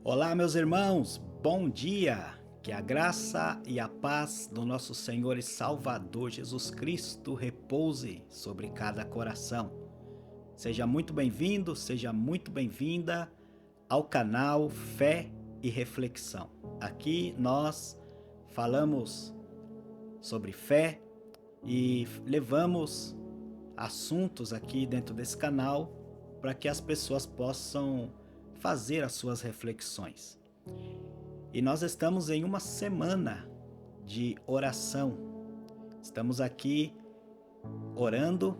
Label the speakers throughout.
Speaker 1: Olá, meus irmãos, bom dia! Que a graça e a paz do nosso Senhor e Salvador Jesus Cristo repouse sobre cada coração. Seja muito bem-vindo, seja muito bem-vinda ao canal Fé e Reflexão. Aqui nós falamos sobre fé e levamos assuntos aqui dentro desse canal para que as pessoas possam fazer as suas reflexões. E nós estamos em uma semana de oração. Estamos aqui orando,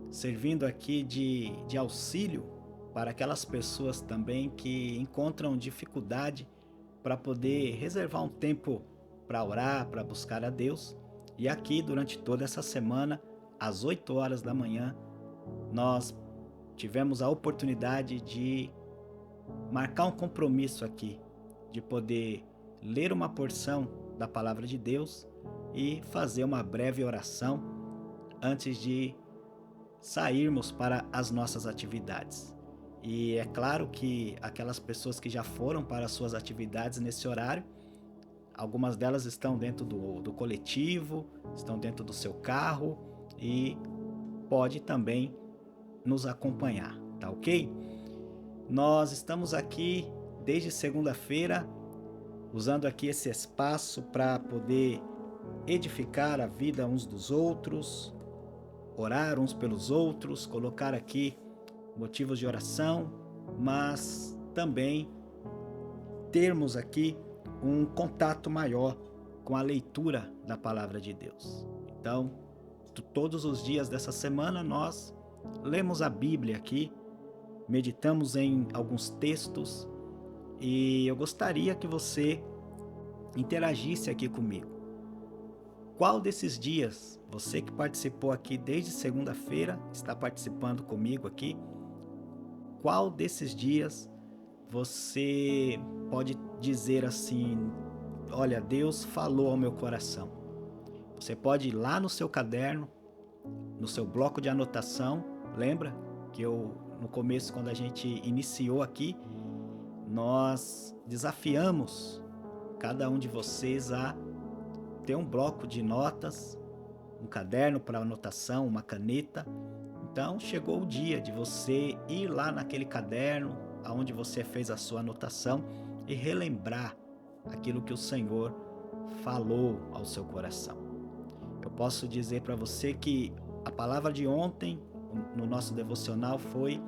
Speaker 1: servindo aqui de auxílio para aquelas pessoas também que encontram dificuldade para poder reservar um tempo para orar, para buscar a Deus. E aqui durante toda essa semana, às 8 horas da manhã, nós tivemos a oportunidade de marcar um compromisso aqui, de poder ler uma porção da palavra de Deus e fazer uma breve oração antes de sairmos para as nossas atividades. E é claro que aquelas pessoas que já foram para as suas atividades nesse horário, algumas delas estão dentro do coletivo, estão dentro do seu carro e pode também nos acompanhar, tá ok? Nós estamos aqui desde segunda-feira, usando aqui esse espaço para poder edificar a vida uns dos outros, orar uns pelos outros, colocar aqui motivos de oração, mas também termos aqui um contato maior com a leitura da palavra de Deus. Então, todos os dias dessa semana nós lemos a Bíblia aqui, meditamos em alguns textos e eu gostaria que você interagisse aqui comigo. Qual desses dias, você que participou aqui desde segunda-feira, está participando comigo aqui, qual desses dias você pode dizer assim: olha, Deus falou ao meu coração? Você pode ir lá no seu caderno, no seu bloco de anotação, lembra que no começo, quando a gente iniciou aqui, nós desafiamos cada um de vocês a ter um bloco de notas, um caderno para anotação, uma caneta. Então chegou o dia de você ir lá naquele caderno aonde você fez a sua anotação e relembrar aquilo que o Senhor falou ao seu coração. Eu posso dizer para você que a palavra de ontem no nosso devocional foi: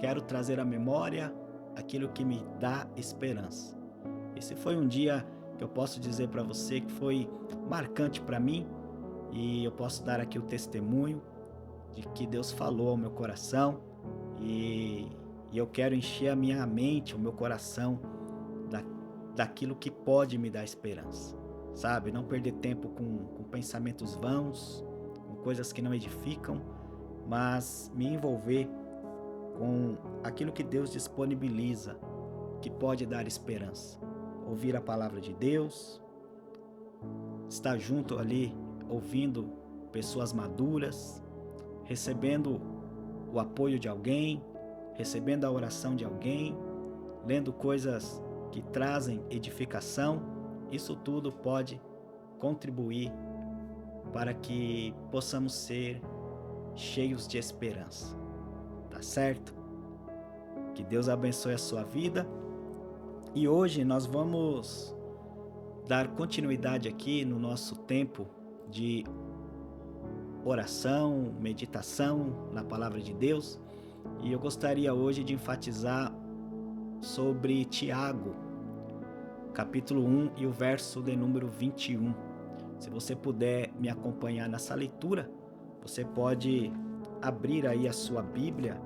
Speaker 1: quero trazer à memória aquilo que me dá esperança. Esse foi um dia que eu posso dizer para você que foi marcante para mim, e eu posso dar aqui o testemunho de que Deus falou ao meu coração, e eu quero encher a minha mente, o meu coração daquilo que pode me dar esperança, sabe? Não perder tempo com pensamentos vãos, com coisas que não edificam, mas me envolver com aquilo que Deus disponibiliza, que pode dar esperança. Ouvir a palavra de Deus, estar junto ali, ouvindo pessoas maduras, recebendo o apoio de alguém, recebendo a oração de alguém, lendo coisas que trazem edificação. Isso tudo pode contribuir para que possamos ser cheios de esperança. Tá certo? Que Deus abençoe a sua vida. E hoje nós vamos dar continuidade aqui no nosso tempo de oração, meditação na palavra de Deus. E eu gostaria hoje de enfatizar sobre Tiago, capítulo 1 e o verso de número 21. Se você puder me acompanhar nessa leitura, você pode abrir aí a sua Bíblia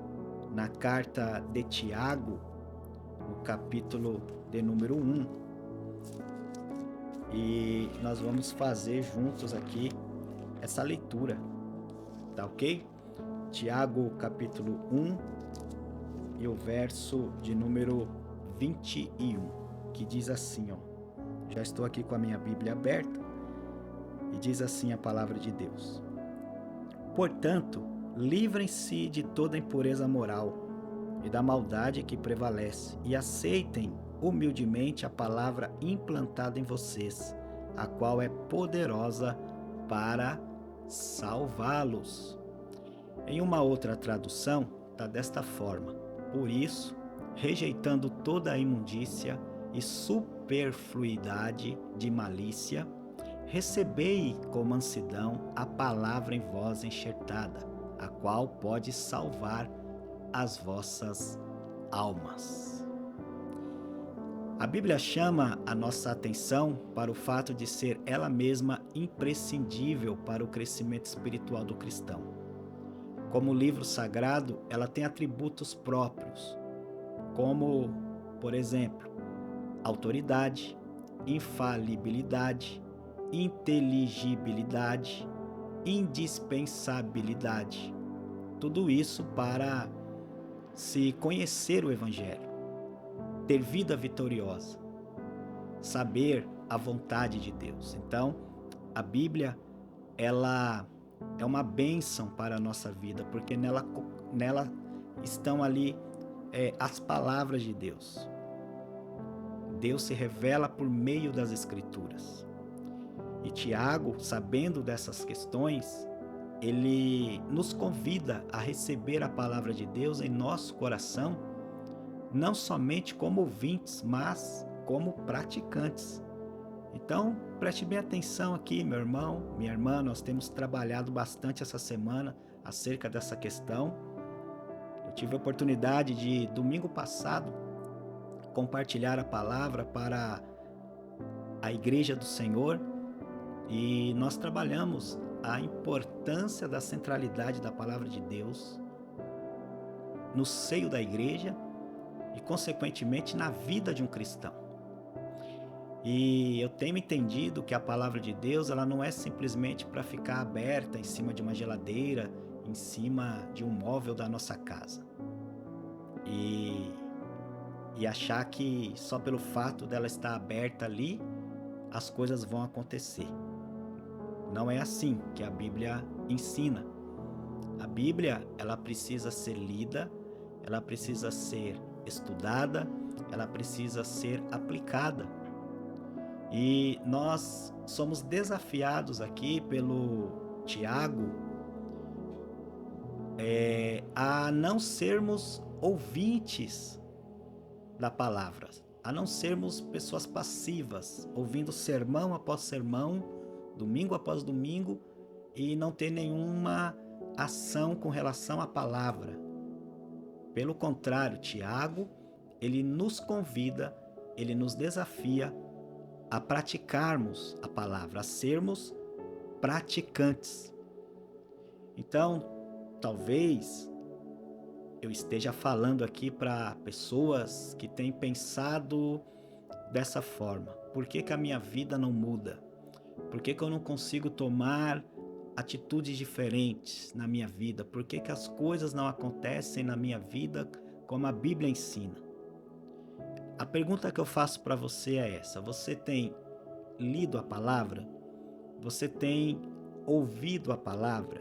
Speaker 1: na carta de Tiago, no capítulo de número 1. E nós vamos fazer juntos aqui essa leitura, tá ok? Tiago, capítulo 1 e o verso de número 21, que diz assim, ó. Já estou aqui com a minha Bíblia aberta e diz assim a palavra de Deus: portanto, livrem-se de toda impureza moral e da maldade que prevalece, e aceitem humildemente a palavra implantada em vocês, a qual é poderosa para salvá-los. Em uma outra tradução, está desta forma: por isso, rejeitando toda a imundícia e superfluidade de malícia, recebei com mansidão a palavra em vós enxertada, a qual pode salvar as vossas almas. A Bíblia chama a nossa atenção para o fato de ser ela mesma imprescindível para o crescimento espiritual do cristão. Como livro sagrado, ela tem atributos próprios, como, por exemplo, autoridade, infalibilidade, inteligibilidade, indispensabilidade. Tudo isso para se conhecer o Evangelho, ter vida vitoriosa, saber a vontade de Deus. Então, a Bíblia, ela é uma bênção para a nossa vida, porque nela estão ali as palavras de Deus. Deus se revela por meio das Escrituras. E Tiago, sabendo dessas questões, ele nos convida a receber a palavra de Deus em nosso coração, não somente como ouvintes, mas como praticantes. Então, preste bem atenção aqui, meu irmão, minha irmã, nós temos trabalhado bastante essa semana acerca dessa questão. Eu tive a oportunidade de, domingo passado, compartilhar a palavra para a Igreja do Senhor e nós trabalhamos a importância da centralidade da palavra de Deus no seio da igreja e, consequentemente, na vida de um cristão. E eu tenho entendido que a palavra de Deus, ela não é simplesmente para ficar aberta em cima de uma geladeira, em cima de um móvel da nossa casa. E achar que só pelo fato dela estar aberta ali, as coisas vão acontecer. Não é assim que a Bíblia ensina. A Bíblia, ela precisa ser lida, ela precisa ser estudada, ela precisa ser aplicada. E nós somos desafiados aqui pelo Tiago a não sermos ouvintes da palavra, a não sermos pessoas passivas, ouvindo sermão após sermão, domingo após domingo, e não ter nenhuma ação com relação à palavra. Pelo contrário, Tiago, ele nos convida, ele nos desafia a praticarmos a palavra, a sermos praticantes. Então, talvez eu esteja falando aqui para pessoas que têm pensado dessa forma. Por que a minha vida não muda? Por que eu não consigo tomar atitudes diferentes na minha vida? Por que as coisas não acontecem na minha vida como a Bíblia ensina? A pergunta que eu faço para você é essa: você tem lido a palavra? Você tem ouvido a palavra?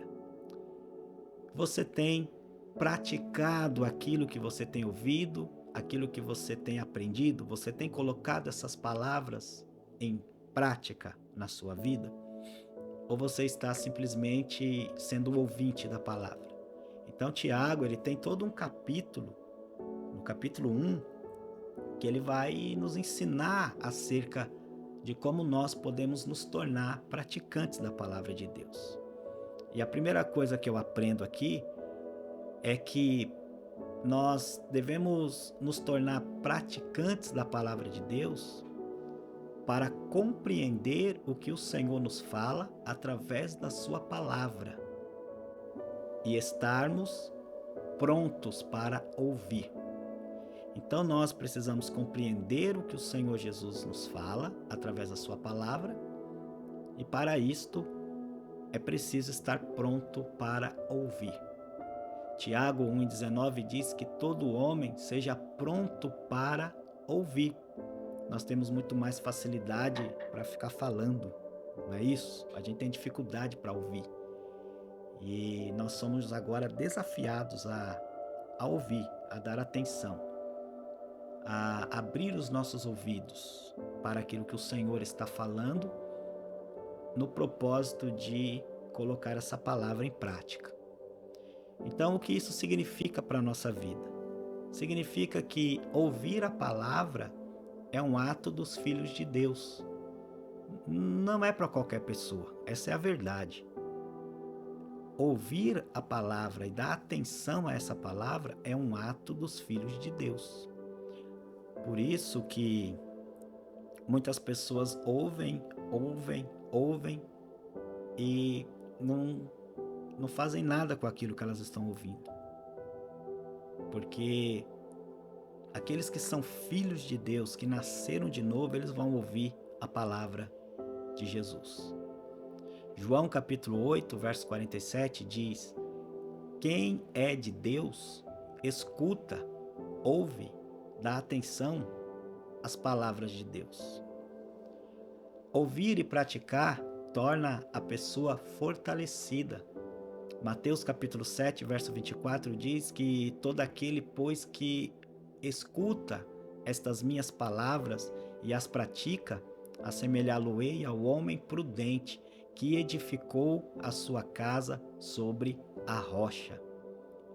Speaker 1: Você tem praticado aquilo que você tem ouvido, aquilo que você tem aprendido? Você tem colocado essas palavras em prática na sua vida? Ou você está simplesmente sendo ouvinte da palavra? Então, Tiago, ele tem todo um capítulo, no capítulo 1, que ele vai nos ensinar acerca de como nós podemos nos tornar praticantes da palavra de Deus. E a primeira coisa que eu aprendo aqui é que nós devemos nos tornar praticantes da palavra de Deus para compreender o que o Senhor nos fala através da sua palavra e estarmos prontos para ouvir. Então nós precisamos compreender o que o Senhor Jesus nos fala através da sua palavra, e para isto é preciso estar pronto para ouvir. Tiago 1,19 diz que todo homem seja pronto para ouvir. Nós temos muito mais facilidade para ficar falando, não é isso? A gente tem dificuldade para ouvir. E nós somos agora desafiados a ouvir. a dar atenção, a abrir os nossos ouvidos para aquilo que o Senhor está falando, no propósito de colocar essa palavra em prática. Então, o que isso significa para a nossa vida? Significa que ouvir a palavra é um ato dos filhos de Deus. Não é para qualquer pessoa, essa é a verdade. Ouvir a palavra e dar atenção a essa palavra é um ato dos filhos de Deus. Por isso que muitas pessoas ouvem e não fazem nada com aquilo que elas estão ouvindo. Porque aqueles que são filhos de Deus, que nasceram de novo, eles vão ouvir a palavra de Jesus. João capítulo 8, verso 47 diz: quem é de Deus, escuta, ouve, dá atenção às palavras de Deus. Ouvir e praticar torna a pessoa fortalecida. Mateus capítulo 7, verso 24 diz que todo aquele, pois, que escuta estas minhas palavras e as pratica, assemelhá-lo-ei ao homem prudente que edificou a sua casa sobre a rocha.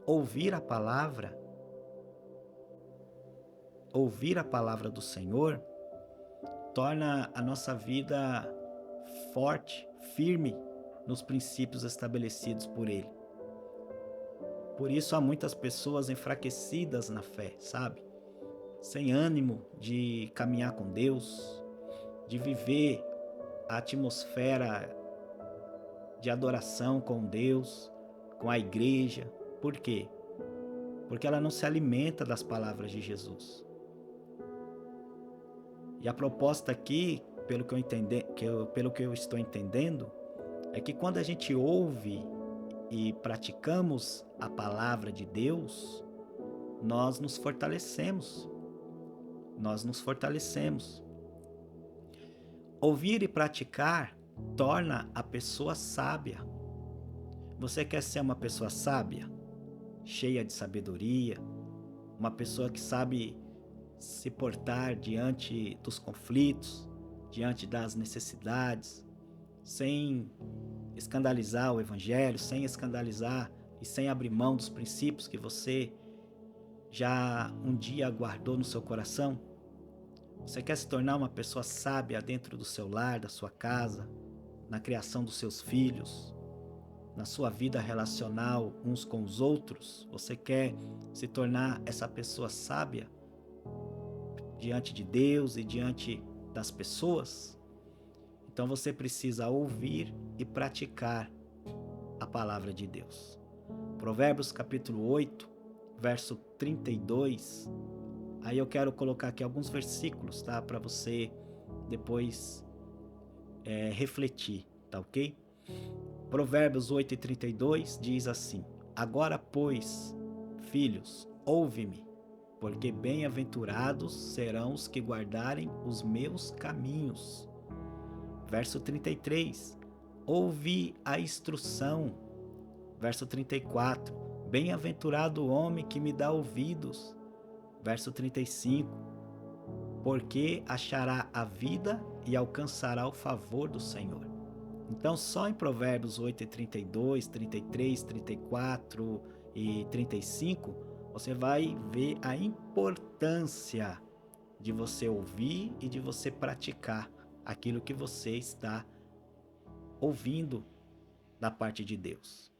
Speaker 1: Ouvir a palavra do Senhor torna a nossa vida forte, firme nos princípios estabelecidos por Ele. Por isso há muitas pessoas enfraquecidas na fé, sabe? Sem ânimo de caminhar com Deus, de viver a atmosfera de adoração com Deus, com a igreja. Por quê? Porque ela não se alimenta das palavras de Jesus. E a proposta aqui, pelo que eu estou entendendo, é que quando a gente ouve e praticamos a palavra de Deus, nós nos fortalecemos. Ouvir e praticar torna a pessoa sábia. Você quer ser uma pessoa sábia? Cheia de sabedoria? Uma pessoa que sabe se portar diante dos conflitos, diante das necessidades, sem escandalizar o Evangelho, sem escandalizar e sem abrir mão dos princípios que você já um dia guardou no seu coração? Você quer se tornar uma pessoa sábia dentro do seu lar, da sua casa, na criação dos seus filhos, na sua vida relacional uns com os outros? Você quer se tornar essa pessoa sábia diante de Deus e diante das pessoas? Então você precisa ouvir e praticar a palavra de Deus. Provérbios capítulo 8, verso 32. Aí eu quero colocar aqui alguns versículos, tá? Para você depois refletir, tá ok? Provérbios 8 e 32 diz assim: agora, pois, filhos, ouve-me, porque bem-aventurados serão os que guardarem os meus caminhos. Verso 33, ouvi a instrução. Verso 34, bem-aventurado o homem que me dá ouvidos. Verso 35, porque achará a vida e alcançará o favor do Senhor. Então, só em Provérbios 8 e 32, 33, 34 e 35, você vai ver a importância de você ouvir e de você praticar aquilo que você está ouvindo da parte de Deus.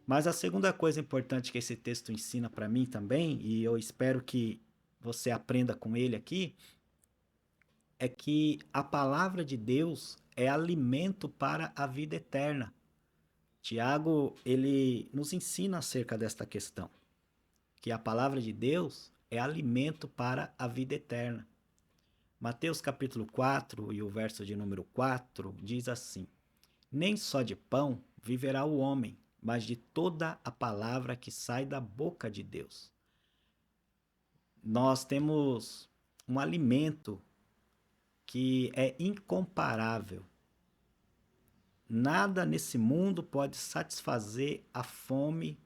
Speaker 1: Mas a segunda coisa importante que esse texto ensina para mim também, e eu espero que você aprenda com ele aqui, é que a palavra de Deus é alimento para a vida eterna. Tiago, ele nos ensina acerca desta questão, que a palavra de Deus é alimento para a vida eterna. Mateus capítulo 4 e o verso de número 4 diz assim: nem só de pão viverá o homem, mas de toda a palavra que sai da boca de Deus. Nós temos um alimento que é incomparável. Nada nesse mundo pode satisfazer a fome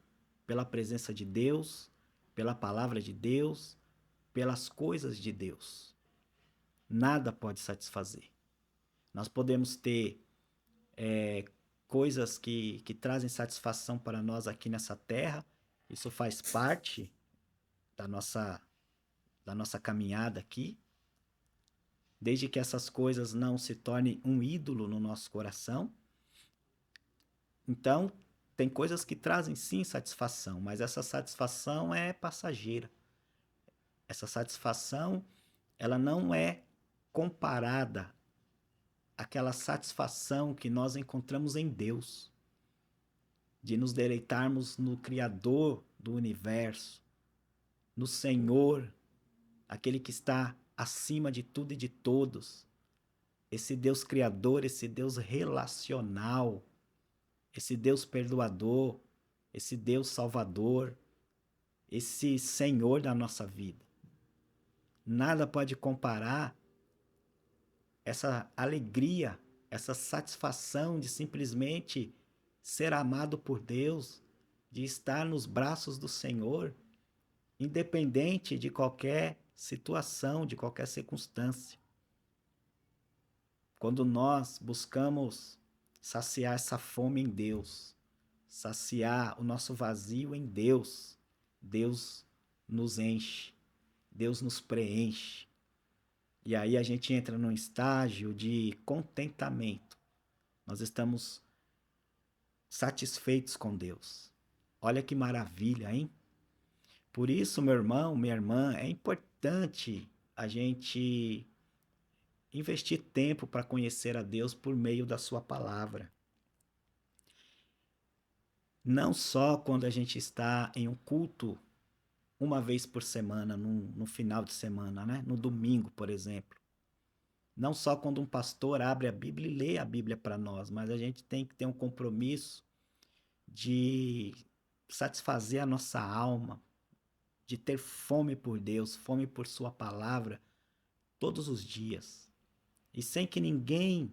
Speaker 1: pela presença de Deus pela palavra de Deus, pelas coisas de Deus. Nada pode satisfazer. Nós podemos ter coisas que trazem satisfação para nós aqui nessa terra. Isso faz parte da nossa caminhada aqui. Desde que essas coisas não se tornem um ídolo no nosso coração. Então, tem coisas que trazem sim satisfação, mas essa satisfação é passageira. Essa satisfação, ela não é comparada àquela satisfação que nós encontramos em Deus, de nos deleitarmos no Criador do universo, no Senhor, aquele que está acima de tudo e de todos, esse Deus criador, esse Deus relacional, esse Deus perdoador, esse Deus salvador, esse Senhor da nossa vida. Nada pode comparar essa alegria, essa satisfação de simplesmente ser amado por Deus, de estar nos braços do Senhor, independente de qualquer situação, de qualquer circunstância. Quando nós buscamos saciar essa fome em Deus, saciar o nosso vazio em Deus, Deus nos enche, Deus nos preenche. E aí a gente entra num estágio de contentamento. Nós estamos satisfeitos com Deus. Olha que maravilha, hein? Por isso, meu irmão, minha irmã, é importante a gente investir tempo para conhecer a Deus por meio da sua palavra. Não só quando a gente está em um culto uma vez por semana, no final de semana, né? No domingo, por exemplo. Não só quando um pastor abre a Bíblia e lê a Bíblia para nós, mas a gente tem que ter um compromisso de satisfazer a nossa alma, de ter fome por Deus, fome por sua palavra, todos os dias. E sem que ninguém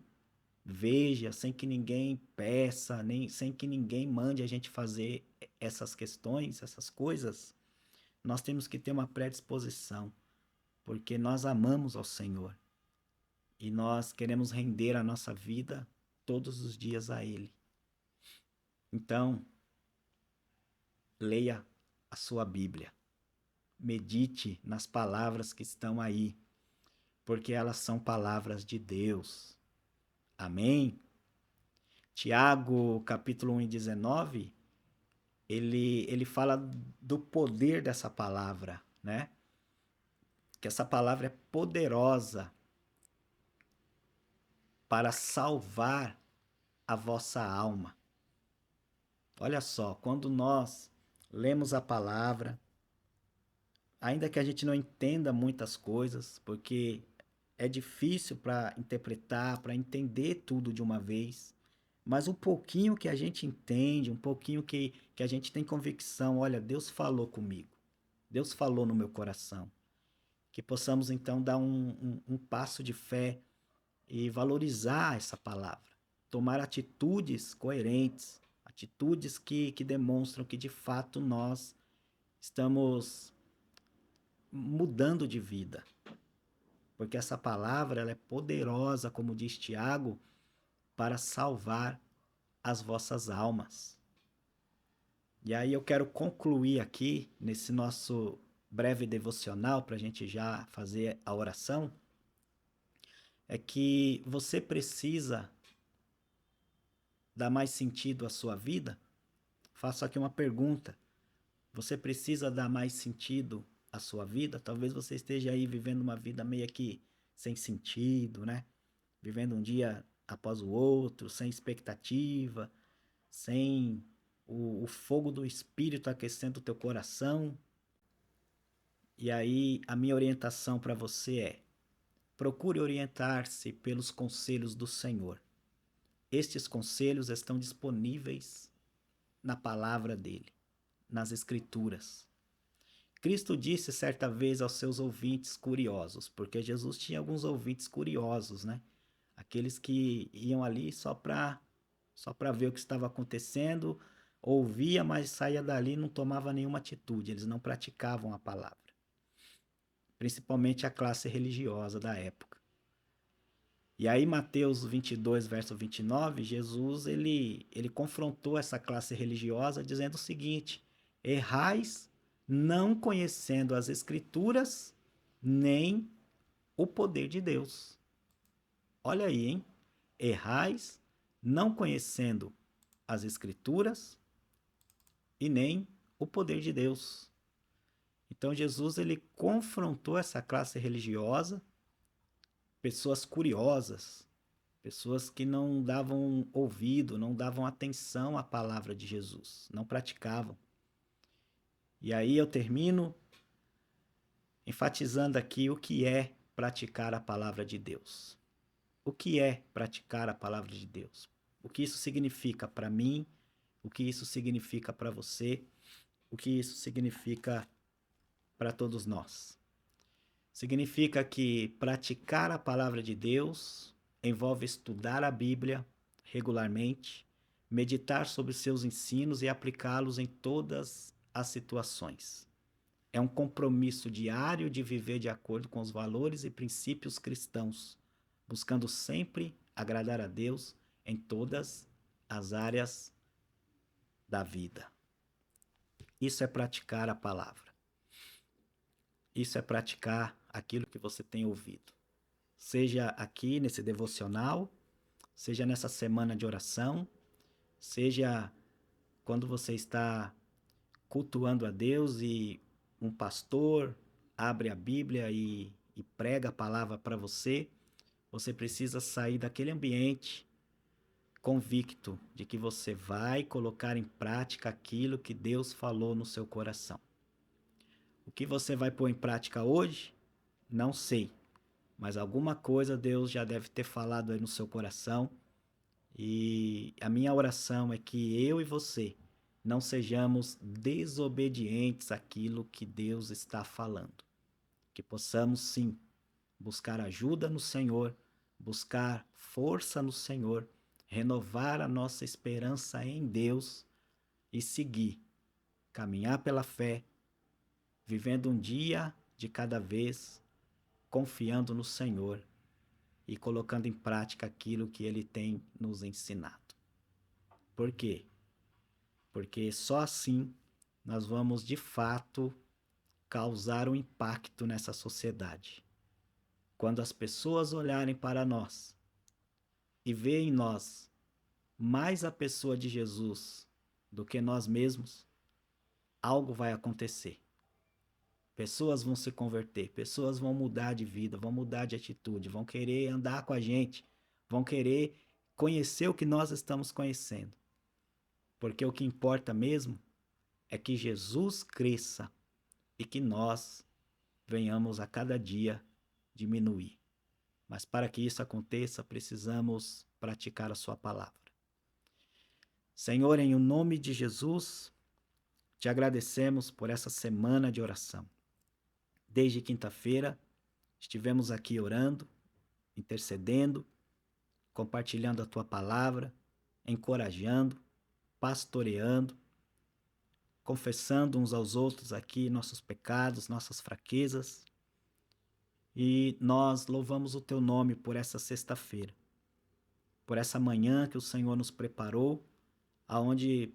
Speaker 1: veja, sem que ninguém peça, nem sem que ninguém mande a gente fazer essas questões, essas coisas, nós temos que ter uma predisposição, porque nós amamos ao Senhor e nós queremos render a nossa vida todos os dias a Ele. Então, leia a sua Bíblia, medite nas palavras que estão aí, porque elas são palavras de Deus. Amém? Tiago, capítulo 1:19, ele fala do poder dessa palavra, né? Que essa palavra é poderosa para salvar a vossa alma. Olha só, quando nós lemos a palavra, ainda que a gente não entenda muitas coisas, porque é difícil para interpretar, para entender tudo de uma vez, mas um pouquinho que a gente entende, um pouquinho que a gente tem convicção, olha, Deus falou comigo, Deus falou no meu coração, que possamos então dar um passo de fé e valorizar essa palavra, tomar atitudes coerentes, atitudes que demonstram que de fato nós estamos mudando de vida. Porque essa palavra ela é poderosa, como diz Tiago, para salvar as vossas almas. E aí eu quero concluir aqui, nesse nosso breve devocional, para a gente já fazer a oração, é que você precisa dar mais sentido à sua vida. Faço aqui uma pergunta. Você precisa dar mais sentido à sua vida? Talvez você esteja aí vivendo uma vida meio que sem sentido, né? Vivendo um dia após o outro, sem expectativa, sem o fogo do Espírito aquecendo o teu coração. E aí a minha orientação para você é: procure orientar-se pelos conselhos do Senhor. Estes conselhos estão disponíveis na palavra dele, nas Escrituras. Cristo disse certa vez aos seus ouvintes curiosos, porque Jesus tinha alguns ouvintes curiosos, né? Aqueles que iam ali só para ver o que estava acontecendo, ouvia, mas saía dali e não tomava nenhuma atitude, eles não praticavam a palavra, principalmente a classe religiosa da época. E aí Mateus 22, verso 29, Jesus ele confrontou essa classe religiosa dizendo o seguinte: errais não conhecendo as escrituras nem o poder de Deus. Olha aí, hein? Errais não conhecendo as escrituras e nem o poder de Deus. Então Jesus ele confrontou essa classe religiosa, pessoas curiosas, pessoas que não davam ouvido, não davam atenção à palavra de Jesus, não praticavam. E aí eu termino enfatizando aqui o que é praticar a palavra de Deus. O que é praticar a palavra de Deus? O que isso significa para mim? O que isso significa para você? O que isso significa para todos nós? Significa que praticar a palavra de Deus envolve estudar a Bíblia regularmente, meditar sobre seus ensinos e aplicá-los em todas as situações. É um compromisso diário de viver de acordo com os valores e princípios cristãos, buscando sempre agradar a Deus em todas as áreas da vida. Isso é praticar a palavra. Isso é praticar aquilo que você tem ouvido. Seja aqui nesse devocional, seja nessa semana de oração, seja quando você está cultuando a Deus e um pastor abre a Bíblia e prega a palavra para você, você precisa sair daquele ambiente convicto de que você vai colocar em prática aquilo que Deus falou no seu coração. O que você vai pôr em prática hoje? Não sei, mas alguma coisa Deus já deve ter falado aí no seu coração. E a minha oração é que eu e você não sejamos desobedientes àquilo que Deus está falando. Que possamos sim buscar ajuda no Senhor, buscar força no Senhor, renovar a nossa esperança em Deus e seguir, caminhar pela fé, vivendo um dia de cada vez, confiando no Senhor e colocando em prática aquilo que Ele tem nos ensinado. Por quê? Porque só assim nós vamos de fato causar um impacto nessa sociedade. Quando as pessoas olharem para nós e verem em nós mais a pessoa de Jesus do que nós mesmos, algo vai acontecer. Pessoas vão se converter, pessoas vão mudar de vida, vão mudar de atitude, vão querer andar com a gente, vão querer conhecer o que nós estamos conhecendo. Porque o que importa mesmo é que Jesus cresça e que nós venhamos a cada dia diminuir. Mas para que isso aconteça, precisamos praticar a sua palavra. Senhor, em o nome de Jesus, te agradecemos por essa semana de oração. Desde quinta-feira, estivemos aqui orando, intercedendo, compartilhando a tua palavra, encorajando, pastoreando, confessando uns aos outros aqui nossos pecados, nossas fraquezas. E nós louvamos o teu nome por essa sexta-feira, por essa manhã que o Senhor nos preparou, aonde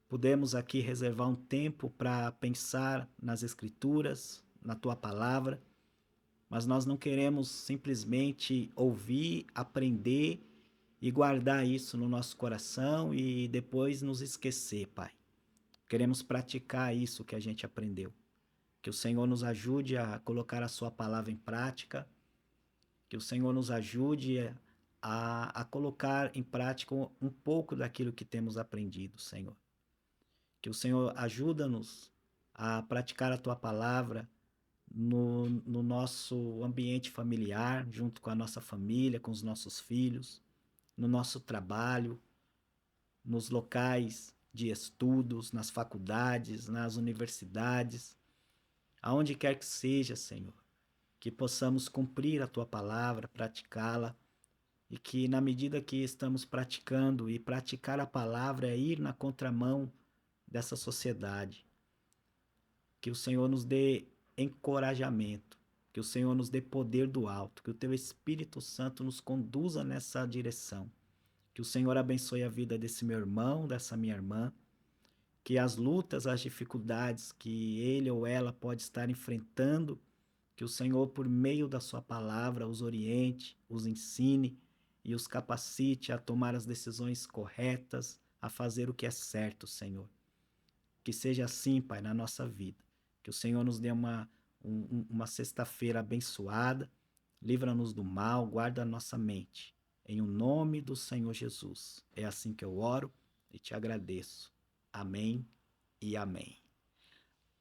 Speaker 1: pudemos aqui reservar um tempo para pensar nas Escrituras, na tua palavra, mas nós não queremos simplesmente ouvir, aprender e guardar isso no nosso coração e depois nos esquecer, Pai. Queremos praticar isso que a gente aprendeu. Que o Senhor nos ajude a colocar a sua palavra em prática, que o Senhor nos ajude a colocar em prática um pouco daquilo que temos aprendido, Senhor. Que o Senhor ajuda-nos a praticar a tua palavra no nosso ambiente familiar, junto com a nossa família, com os nossos filhos, no nosso trabalho, nos locais de estudos, nas faculdades, nas universidades, aonde quer que seja, Senhor, que possamos cumprir a tua palavra, praticá-la, e que na medida que estamos praticando, e praticar a palavra é ir na contramão dessa sociedade, que o Senhor nos dê encorajamento, que o Senhor nos dê poder do alto, que o teu Espírito Santo nos conduza nessa direção, que o Senhor abençoe a vida desse meu irmão, dessa minha irmã, que as lutas, as dificuldades que ele ou ela pode estar enfrentando, que o Senhor, por meio da sua palavra, os oriente, os ensine e os capacite a tomar as decisões corretas, a fazer o que é certo, Senhor. Que seja assim, Pai, na nossa vida. Que o Senhor nos dê uma sexta-feira abençoada, livra-nos do mal, guarda a nossa mente. Em o nome do Senhor Jesus. É assim que eu oro e te agradeço. Amém e amém.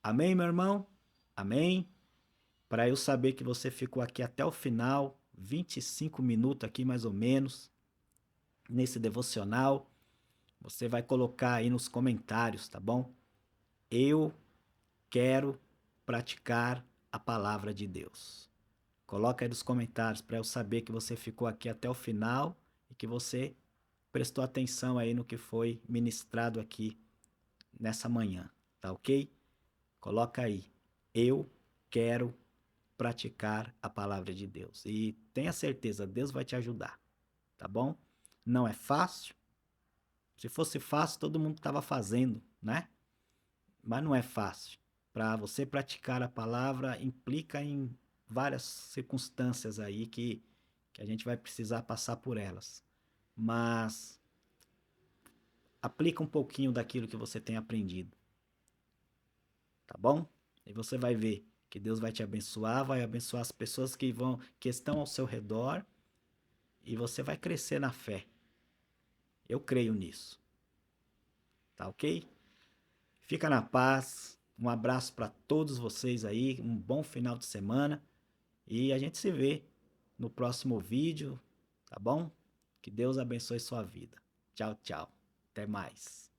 Speaker 1: Amém, meu irmão? Amém? Para eu saber que você ficou aqui até o final, 25 minutos aqui mais ou menos, nesse devocional, você vai colocar aí nos comentários, tá bom? Eu quero praticar a palavra de Deus. Coloca aí nos comentários para eu saber que você ficou aqui até o final e que você prestou atenção aí no que foi ministrado aqui nessa manhã, tá ok? Coloca aí, eu quero praticar a palavra de Deus. E tenha certeza, Deus vai te ajudar, tá bom? Não é fácil. Se fosse fácil, todo mundo estava fazendo, né? Mas não é fácil. Para você praticar a palavra, implica em várias circunstâncias aí que a gente vai precisar passar por elas. Mas aplica um pouquinho daquilo que você tem aprendido, tá bom? E você vai ver que Deus vai te abençoar, vai abençoar as pessoas que estão ao seu redor e você vai crescer na fé. Eu creio nisso. Tá ok? Fica na paz. Um abraço para todos vocês aí, um bom final de semana e a gente se vê no próximo vídeo, tá bom? Que Deus abençoe sua vida. Tchau, tchau. Até mais.